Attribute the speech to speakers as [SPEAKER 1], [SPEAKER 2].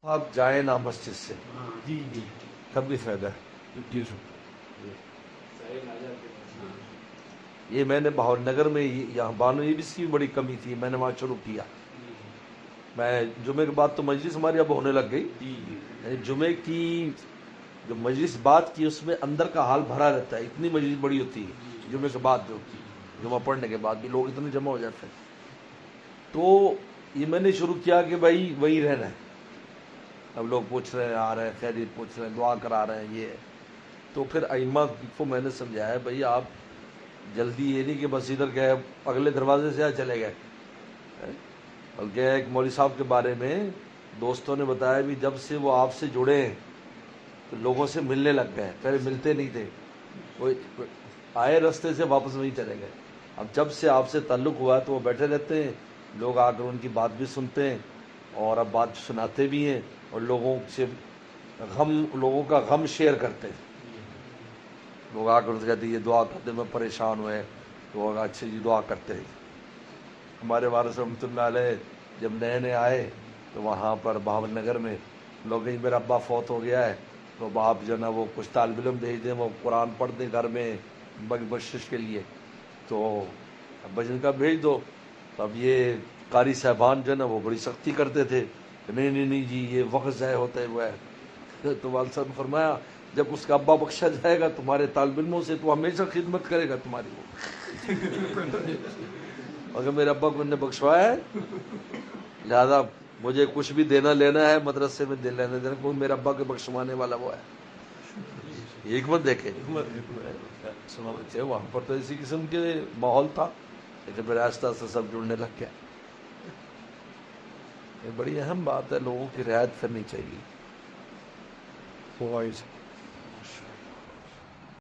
[SPEAKER 1] آپ جائیں نا مسجد سے
[SPEAKER 2] جی جی
[SPEAKER 1] تب بھی فائدہ ہے.
[SPEAKER 2] جی
[SPEAKER 1] یہ میں نے بہاول نگر میں یہاں بانوی بھی سی بڑی کمی تھی, میں نے وہاں شروع کیا. میں جمعے کے بعد تو مجلس ہماری اب ہونے لگ گئی.
[SPEAKER 2] جی جی
[SPEAKER 1] یعنی جمعے کی جو مجلس بات کی اس میں اندر کا حال بھرا رہتا ہے, اتنی مجلس بڑی ہوتی ہے جمعے کے بعد. جو جمعہ پڑھنے کے بعد بھی لوگ اتنے جمع ہو جاتے ہیں. تو یہ میں نے شروع کیا کہ بھائی وہی رہنا ہے. اب لوگ پوچھ رہے ہیں, آ رہے ہیں, خیریت پوچھ رہے ہیں, دعا کرا رہے ہیں, یہ ہے. تو پھر ائمہ کو میں نے سمجھایا بھائی آپ جلدی یہ نہیں کہ بس ادھر گئے اگلے دروازے سے چلے گئے. بلکہ ایک مولوی صاحب کے بارے میں دوستوں نے بتایا بھی جب سے وہ آپ سے جڑے ہیں تو لوگوں سے ملنے لگ گئے, پہلے ملتے نہیں تھے, وہ آئے رستے سے واپس وہیں چلے گئے. اب جب سے آپ سے تعلق ہوا تو وہ بیٹھے رہتے ہیں, لوگ آ کر ان کی بات بھی سنتے ہیں اور اب بات سناتے بھی ہیں اور لوگوں کا غم شیئر کرتے ہیں. لوگ آ کر ان سے کہتے ہیں یہ دعا کرتے میں پریشان ہوئے, تو اچھا جی دعا کرتے ہیں. ہمارے وارث رحمۃ اللہ علیہ جب نئے نئے آئے تو وہاں پر بہاول نگر میں لوگ کہیں میرا ابا فوت ہو گیا ہے تو آپ جو نا وہ کچھ طالب علم بھیج دیں, وہ قرآن پڑھ دیں گھر میں بخشش کے لیے. تو ابا جن کا بھیج دو. تو اب یہ قاری صاحبان جو ہے نا وہ بڑی سختی کرتے تھے کہ نہیں نہیں نہیں جی یہ وقت ضائع ہوتا ہے وہ ہے. تو والد صاحب نے فرمایا جب اس کا ابا بخشا جائے گا تمہارے طالب علموں سے تو ہمیشہ خدمت کرے گا تمہاری. وہ اگر میرے ابا کو نے بخشوایا ہے لہذا مجھے کچھ بھی دینا لینا ہے مدرسے میں دے لینا دینا, کوئی میرے ابا کے بخشوانے والا وہ ہے. یہ حکمت دیکھے وہاں پر تو اسی قسم کے ماحول تھا, لیکن پھر آہستہ آہستہ سب جڑنے لگ گیا. یہ بڑی اہم بات ہے, لوگوں کی رعایت کرنی چاہیے.